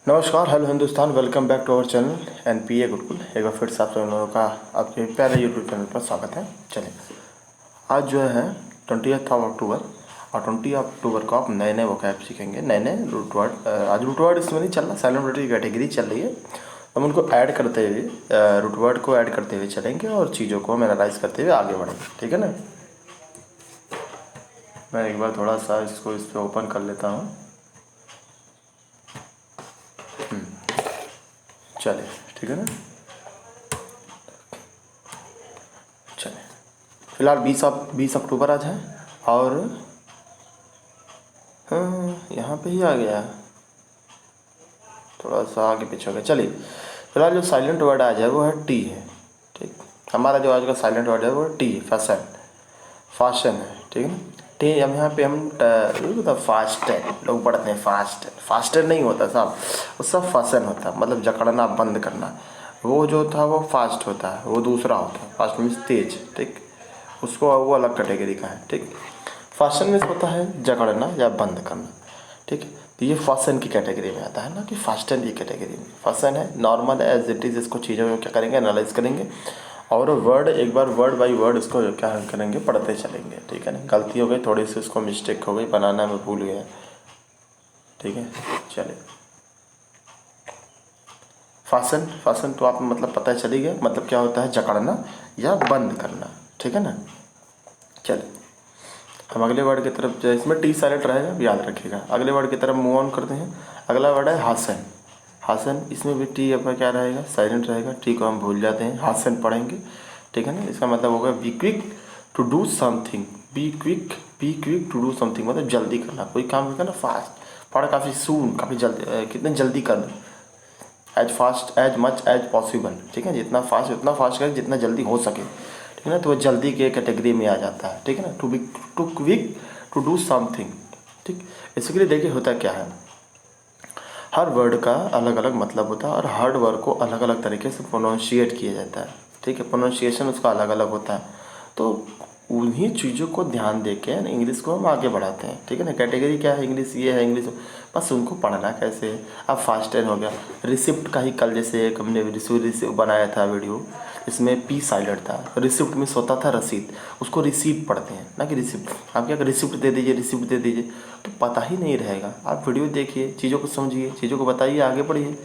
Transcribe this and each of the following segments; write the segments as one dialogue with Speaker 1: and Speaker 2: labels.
Speaker 1: नमस्कार, hello Hindustan. Welcome back to our channel NPA Gurukul. एक बार फिर से आप सब लोगों का आपके प्यारे यूट्यूब चैनल पर स्वागत है। चलिए, आज जो है 20th ऑफ अक्टूबर और 20 अक्टूबर को आप नए नए वोकैब सीखेंगे, नए नए रूट वर्ड। आज रूट वर्ड इसमें नहीं चल रहा, साइलेंट वर्ड की कैटेगरी चल रही है। हम उनको ऐड करते हुए, रूट वर्ड को ऐड करते हुए चलेंगे और चीज़ों को हम एनालाइज करते हुए आगे बढ़ेंगे, ठीक है ना। मैं एक बार थोड़ा सा इसको इस पर ओपन कर लेता हूँ। चलिए, ठीक है ना। चलिए, फिलहाल 20 अक्टूबर आज है और हाँ, यहाँ पे ही आ गया, थोड़ा सा आगे पीछे हो गया। चलिए, फिलहाल जो साइलेंट वर्ड आज है वो है टी है, ठीक। हमारा जो आज का साइलेंट वर्ड है वो टी है, फैशन। फाशन है, ठीक है ना। टी हम यहाँ पे हम मतलब फास्टर लोग पढ़ते हैं, फास्ट फास्टर नहीं होता साहब, वो सब फाशन होता है, मतलब जकड़ना, बंद करना। वो जो था वो फास्ट होता है, वो दूसरा होता है, फास्ट मीन्स तेज, ठीक। उसको वो अलग कैटेगरी का है, ठीक। फाशन मीन्स होता है जकड़ना या बंद करना, ठीक। तो ये फाशन की कैटेगरी में आता है ना, कि फास्टन की कैटेगरी में। फाशन है नॉर्मल है, एज इट इज़। इसको चीज़ों को क्या करेंगे, एनालाइज करेंगे और वर्ड एक बार वर्ड बाय वर्ड इसको क्या करेंगे, पढ़ते चलेंगे, ठीक है ना। गलती हो गई थोड़ी सी, उसको मिस्टेक हो गई, बनाना मैं भूल गया, ठीक है। चलिए, फासन फासन तो आप मतलब पता चली गया, मतलब क्या होता है, जकड़ना या बंद करना, ठीक है ना। चलिए, हम अगले वर्ड की तरफ जो इसमें टी साइलेंट रहेगा, याद रखिएगा। अगले वर्ड की तरफ मूव ऑन करते हैं। अगला वर्ड है हासन। हासन, इसमें भी टी अपना क्या रहेगा, साइलेंट रहेगा। टी को हम भूल जाते हैं, हासन पढ़ेंगे, ठीक है ना। इसका मतलब होगा be quick to do something. Be quick to do something मतलब जल्दी करना, कोई काम करना फास्ट। पढ़ काफ़ी सून, काफ़ी जल्दी, कितने जल्दी करना। As fast as much as possible, ठीक है। जितना फास्ट उतना फास्ट करें, जितना जल्दी हो सके, ठीक है ना। तो वो जल्दी के कैटेगरी में आ जाता है, ठीक है ना। Too quick to do something, ठीक। इसके लिए देखिए होता क्या है, हर वर्ड का अलग अलग मतलब होता है और हर वर्ड को अलग अलग तरीके से प्रोनाउंशिएट किया जाता है, ठीक है। प्रोनाउंसिएशन उसका अलग अलग होता है। तो उन्हीं चीज़ों को ध्यान दे के इंग्लिश को हम आगे बढ़ाते हैं, ठीक है ना। कैटेगरी क्या है, इंग्लिश ये है, इंग्लिश बस उनको पढ़ना कैसे है। अब फास्टर हो गया, रिसिप्ट का ही कल जैसे एक हमने रिसिप्ट बनाया था वीडियो, इसमें पी साइलेंट था। रिसिप्ट में होता था रसीद, उसको रिसीप्ट पढ़ते हैं ना कि रिसिप्ट। आप क्या रिसिप्ट दे दीजिए, रिसिप्ट दे दीजिए, तो पता ही नहीं रहेगा। आप वीडियो देखिए, चीज़ों को समझिए, चीज़ों को बताइए, आगे बढ़िए,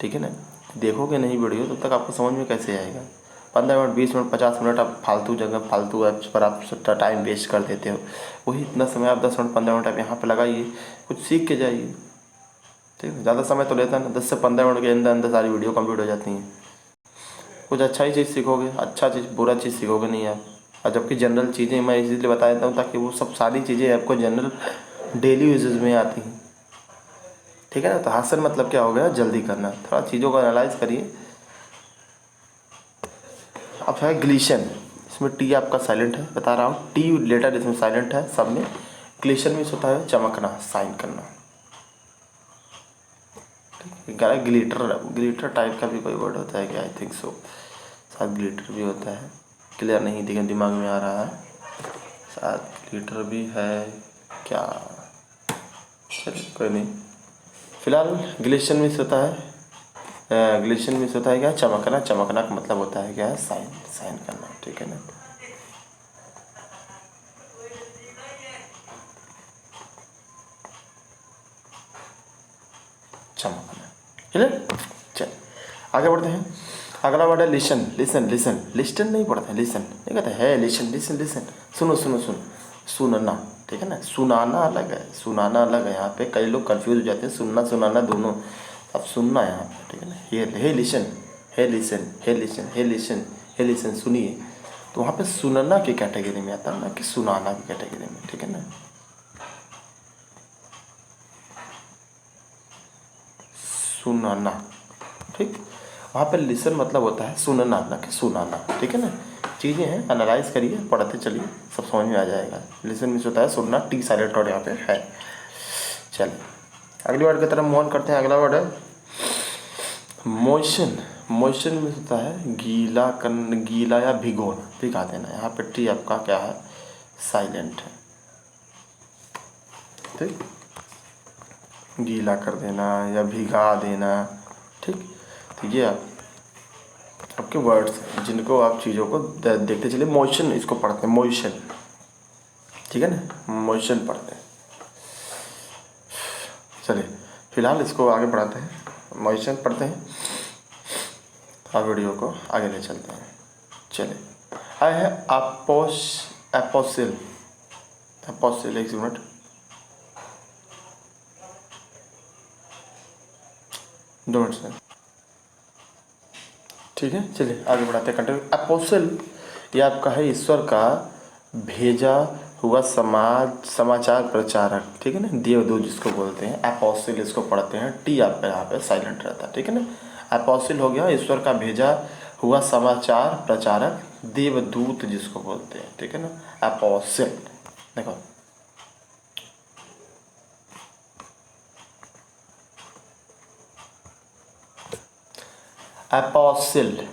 Speaker 1: ठीक है ना। देखोगे नहीं वीडियो तब तक आपको समझ में कैसे आएगा। 15 मिनट, 20 मिनट, 50 मिनट आप फालतू जगह, फालतू ऐप्स पर आप टाइम वेस्ट कर देते हो। वही इतना समय आप 10 मिनट, 15 मिनट आप यहाँ पे लगाइए, कुछ सीख के जाइए, ठीक है। ज़्यादा समय तो लेता ना, 10 से 15 मिनट के अंदर अंदर सारी वीडियो कंप्लीट हो जाती हैं। कुछ अच्छा ही चीज़ सीखोगे, अच्छा चीज़, बुरा चीज़ सीखोगे नहीं आप। और जबकि जनरल चीज़ें मैं इसलिए बता देता हूँ ताकि वो सब सारी चीज़ें आपको जनरल डेली यूजेज में आती हैं, ठीक है ना। तो हासिल मतलब क्या हो गया, जल्दी करना। थोड़ा चीज़ों को एनालाइज करिए। अब है ग्लीशन, इसमें टी आपका साइलेंट है, बता रहा हूँ। टी लेटर इसमें साइलेंट है सब में। ग्लीशन में होता है चमकना, साइन करना, ठीक है। ग्लिटर, ग्लिटर टाइप का भी कोई वर्ड होता है क्या, आई थिंक सो, शायद ग्लिटर भी होता है, क्लियर नहीं दिमाग में आ रहा है, शायद ग्लिटर भी है क्या। चलिए कोई नहीं, फिलहाल ग्लिशन में होता है, ग्लिशन में होता है क्या, चमकना। चमकना का मतलब होता है क्या है, साइन, साइन करना, ठीक है ना। चमकना, क्लियर। चल आगे बढ़ते हैं। अगला वर्ड है लिसन। लिसन लिसन लिस्टन नहीं पढ़ते हैं, लिसन नहीं कहते है, लिसन लिसन लिसन, सुनो सुनो सुनो, सुनना, ठीक है ना। सुनाना अलग है, सुनाना अलग है। यहाँ पे कई लोग कंफ्यूज हो जाते हैं, सुनना सुनाना दोनों। अब सुनना यहाँ पे, ठीक है ना। हे लिसन, हे लिसन, हे लिसन, हे लिसन, हे लिसन, सुनिए। तो वहाँ पे सुनना की कैटेगरी में आता है ना कि सुनाना की कैटेगरी में, ठीक है ना। सुनाना, ठीक। वहाँ पे लिसन मतलब होता है सुनना, ना कि सुनाना, ठीक है ना। चीज़ें हैं, एनालाइज करिए, पढ़ते चलिए, सब समझ में आ जाएगा। लिसन मीन्स होता है सुनना, टी साइलेंट और यहाँ पे है। चलिए अगली वर्ड की तरफ मूव ऑन करते हैं। अगला वर्ड है मोशन। मोशन में होता है गीला करना, गीला या भिगोना, भिगा देना। यहाँ पे टी आपका क्या है, साइलेंट है, ठीक। गीला कर देना या भिगा देना। ठीक, तो ये आपके वर्ड्स हैं जिनको आप चीज़ों को देखते चलिए। मोशन इसको पढ़ते हैं, मोशन, ठीक है ना, मोशन पढ़ते हैं। चलिए फिलहाल इसको आगे बढ़ाते हैं, मोशन पढ़ते हैं और वीडियो को आगे ले चलते हैं। चलिए, आई है एपोसिल, एपोसिल, एक मिनट, दो मिनट से, ठीक है। चलिए आगे बढ़ाते हैं, कंटिन्यू। एपोसिल ये आपका है ईश्वर का भेजा हुआ समाचार प्रचारक, ठीक है ना, देवदूत जिसको बोलते हैं। एपोसिल इसको पढ़ते हैं, टी आप यहाँ पे साइलेंट रहता है, ठीक है ना। एपोसिल हो गया ईश्वर का भेजा हुआ समाचार प्रचारक, देवदूत जिसको बोलते हैं, ठीक है ना, एपोसिल। देखो एपोसिल,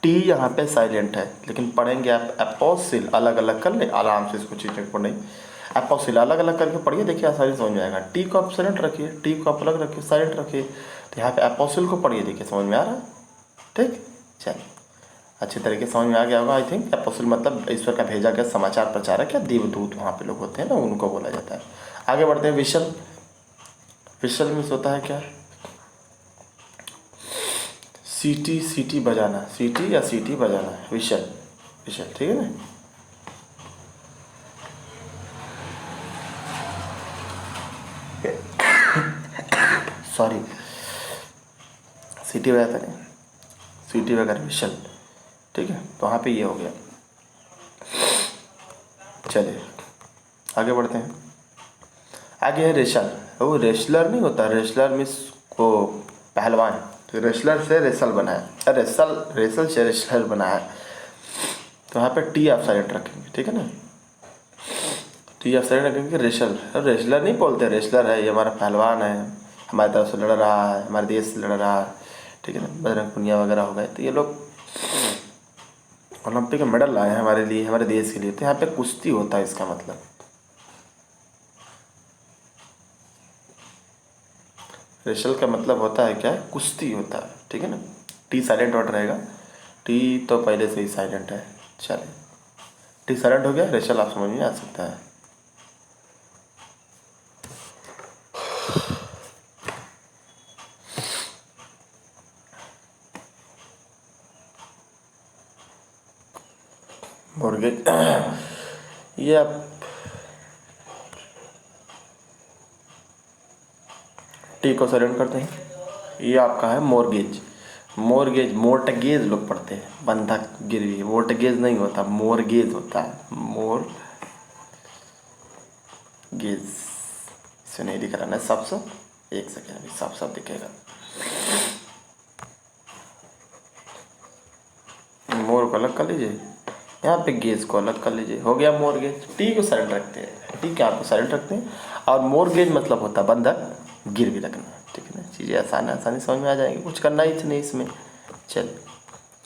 Speaker 1: टी यहाँ पे साइलेंट है, लेकिन पढ़ेंगे आप एपोसिल, अलग अलग कर ले, आराम से इसको चीज़ें पढ़ें। एपोसिल अलग अलग करके पढ़िए, देखिए आसानी समझ में आएगा। टी को आप साइलेंट रखिए, टी को आप अलग रखिए, साइलेंट रखिए, तो यहाँ पे एपोसिल को पढ़िए, देखिए समझ में आ रहा है। ठीक, चलिए अच्छी तरीके से समझ में आ गया होगा आई थिंक। एपोसिल मतलब ईश्वर का भेजा गया समाचार प्रचारक या देवदूत, वहाँ पे लोग होते हैं ना, उनको बोला जाता है। आगे बढ़ते हैं, विशल। विशल मीन्स होता है क्या, सीटी, सीटी बजाना, सीटी या सीटी बजाना, विशल, विशल, ठीक है ना। सॉरी, सीटी बजाता नहीं, सीटी वगैरह विशल, ठीक है। तो वहाँ पे ये हो गया। चलिए आगे बढ़ते हैं। आगे है रेशल। वो रेसलर नहीं होता, रेसलर मीन्स को पहलवान, तो रेसलर से रेसल बना है, रेसल, रेसल से रेसलर बना है। तो यहाँ पे टी आप साइलेंट रखेंगे, ठीक है ना, टी आप साइलेंट रखेंगे। रेसल, रेसलर नहीं बोलते, रेसलर है ये हमारा पहलवान है, हमारी तरफ से लड़ रहा है, हमारे देश से लड़ रहा है, ठीक है ना। बजरंग पुनिया वगैरह हो गए, तो ये लोग ओलंपिक में मेडल लाए हैं हमारे लिए, हमारे देश के लिए। तो यहाँ पे कुश्ती होता है, इसका मतलब रेशल का मतलब होता है क्या, कुश्ती होता है, ठीक है ना। टी साइलेंट वर्ड रहेगा, टी तो पहले से ही साइलेंट है। चलिए टी साइलेंट हो गया, रेशल आप समझ में आ सकता है। मुर्गे ये आप टी को साइलेंट करते हैं। ये आपका है मोरगेज, मोरगेज, मोर्टगेज लोग पढ़ते हैं, बंधक गिरवी, मोर्टगेज नहीं होता, मोरगेज होता है, मोरगेज। इसे नहीं दिख रहा ना साफ साफ, एक सेकेंड अभी साफ साफ दिखेगा। मोर को अलग कर लीजिए, यहाँ पे गेज को अलग कर लीजिए, हो गया मोरगेज। टी को साइलेंट रखते हैं, टी क्या आपको साइलेंट रखते हैं। और मोरगेज मतलब होता है बंधक गिरवी रखना, ठीक है ना। चीज़ें आसान है, आसानी समझ में आ जाएंगी, कुछ करना ही नहीं इसमें। चल,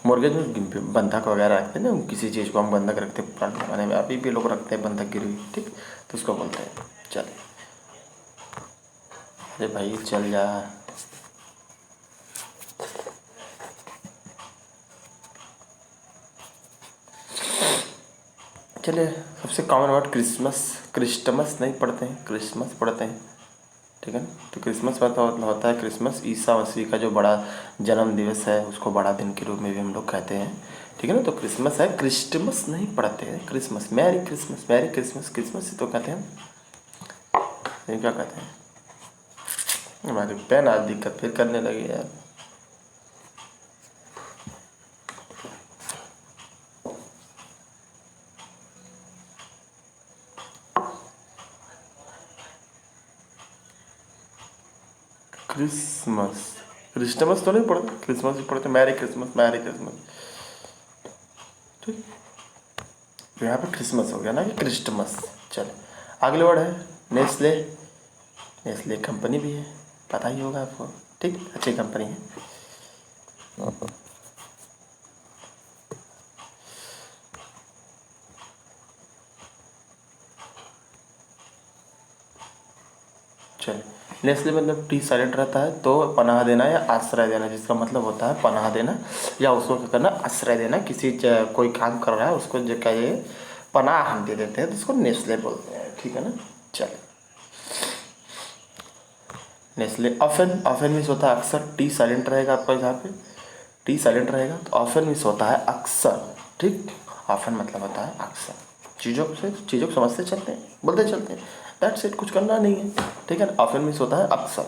Speaker 1: मोरगेज में बंधक वगैरह रखते हैं ना, किसी चीज़ को हम बंधक रखते हैं, पुराने ज़माने में अभी भी लोग रखते हैं बंधक गिरवी, ठीक, तो उसको बोलते हैं। चल, अरे भाई चल जा। चलिए सबसे कॉमन वर्ड क्रिसमस, क्रिस्टमस नहीं पढ़ते हैं, क्रिसमस पढ़ते हैं, ठीक है ना। तो क्रिसमस मतलब होता है क्रिसमस, ईसा मसीह का जो बड़ा जन्म दिवस है, उसको बड़ा दिन के रूप में भी हम लोग कहते हैं, ठीक है ना। तो क्रिसमस है, क्रिस्टमस नहीं पढ़ते हैं, Christmas, merry Christmas, merry Christmas, Christmas ही तो कहते हैं। ये क्या कहते हैं, हमारी पेन आज दिक्कत फिर करने लगी यार। क्रिसमस, क्रिस्टमस तो नहीं पढ़ते, क्रिसमस ही पढ़ते, मैरी क्रिसमस, मैरी क्रिसमस, ठीक। तो यहाँ पे क्रिसमस हो गया ना कि क्रिस्टमस। चले अगले वर्ड है नेस्ले। नेस्ले कंपनी भी है, पता ही होगा आपको, ठीक, अच्छी कंपनी है। चलिए नेस्ले मतलब टी साइलेंट रहता है तो पनाह देना या आश्रय देना, जिसका मतलब होता है पनाह देना या उसको क्या करना, आश्रय देना। किसी कोई काम कर रहा है उसको जो क्या ये पनाह हम दे देते हैं तो उसको नेस्ले बोलते हैं, ठीक है ना। चलिए नेस्ले। ऑफन, ऑफन मीन्स होता है अक्सर। टी साइलेंट रहेगा आपका यहाँ पे, टी साइलेंट रहेगा तो ऑफन मीन्स होता है अक्सर, ठीक। ऑफन मतलब होता है अक्सर। चीज़ों को समझते चलते हैं, बोलते चलते हैं, दैट्स इट, कुछ करना नहीं है, ठीक है। ऑफन मीन्स होता है अक्सर,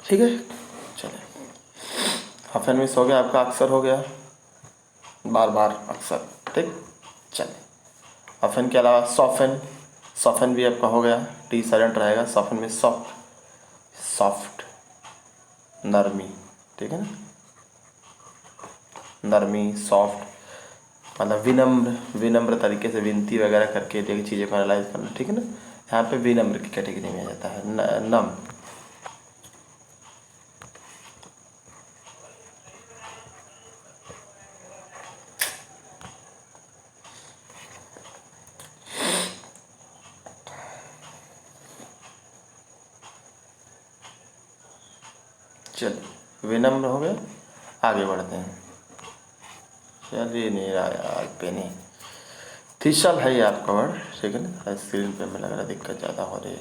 Speaker 1: ठीक है। चलिए ऑफन मीन्स हो गया आपका, अक्सर हो गया, बार बार, अक्सर, ठीक। चलिए ऑफन के अलावा सॉफन, सॉफन भी आपका हो गया, टी साइलेंट रहेगा। सॉफन में सॉफ्ट, सॉफ्ट, नरमी, ठीक है ना, नरमी, सॉफ्ट मतलब विनम्र, विनम्र तरीके से विनती वगैरह करके देखिए चीज़ों को एनालाइज करना, ठीक है ना। यहाँ पे विनम्र की कैटेगरी में आ जाता है। नम, चलिए विनम्र हो गया, आगे बढ़ते हैं। चलिए नहीं रहा यार पेन ही, थिसल है ये आपका वर्ड, ठीक है ना। स्क्रीन पे में लग रहा है दिक्कत ज़्यादा हो रही है।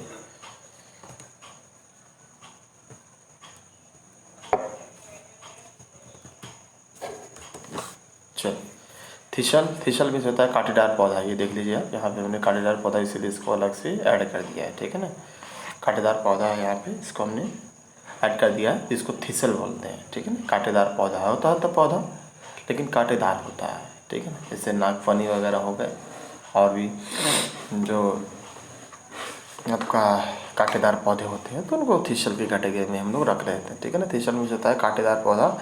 Speaker 1: चल थिसल, थिसल मीन्स होता है कांटेदार पौधा। ये देख लीजिए आप, यहाँ पे हमने कांटेदार पौधा इसीलिए इसको अलग से ऐड कर दिया है, ठीक है ना। कांटेदार पौधा है यहाँ पे, इसको हमने ऐड कर दिया है, इसको थिसल बोलते हैं, ठीक है ना। कांटेदार पौधा होता है तो पौधा, लेकिन कांटेदार होता है, ठीक है ना। जैसे नागफनी वगैरह हो गए और भी जो आपका कांटेदार पौधे होते हैं तो उनको थिसल की कैटेगरी में हम लोग रख लेते हैं, ठीक है ना। थिसल में होता है कांटेदार पौधा,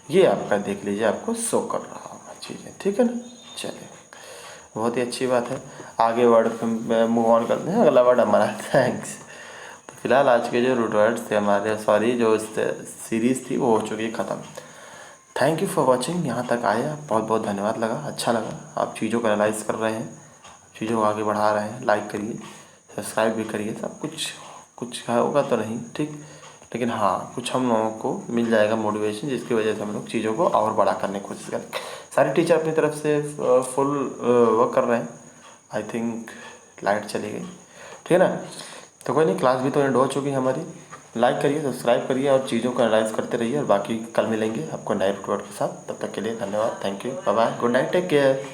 Speaker 1: ये आपका देख लीजिए आपको शो कर रहा होगा चीज़ें, ठीक है ना। चलिए बहुत ही अच्छी बात है। आगे वर्ड पे मूव ऑन करते हैं। अगला वर्ड हमारा थैंक्स। तो फिलहाल आज के जो रूट वर्ड्स थे हमारे, सॉरी जो सीरीज़ थी वो हो चुकी है ख़त्म। Thank you for watching. यहाँ तक आए आप, बहुत बहुत धन्यवाद लगा, अच्छा लगा। आप चीज़ों को एनालाइज कर रहे हैं, चीज़ों को आगे बढ़ा रहे हैं। लाइक करिए, सब्सक्राइब भी करिए, सब कुछ होगा तो नहीं, ठीक, लेकिन हाँ कुछ हम लोगों को मिल जाएगा मोटिवेशन, जिसकी वजह से हम लोग चीज़ों को और बड़ा करने की कोशिश करें। सारे टीचर अपनी तरफ से फुल वर्क कर रहे हैं। आई थिंक लाइट चली गई, ठीक है ना। तो कोई नहीं, क्लास भी तो एंड हो चुकी है हमारी। लाइक करिए, सब्सक्राइब करिए और चीज़ों को एनालाइज करते रहिए। और बाकी कल मिलेंगे आपको नए रूट वर्ड के साथ। तब तक के लिए धन्यवाद, thank you, bye bye, good night, take care.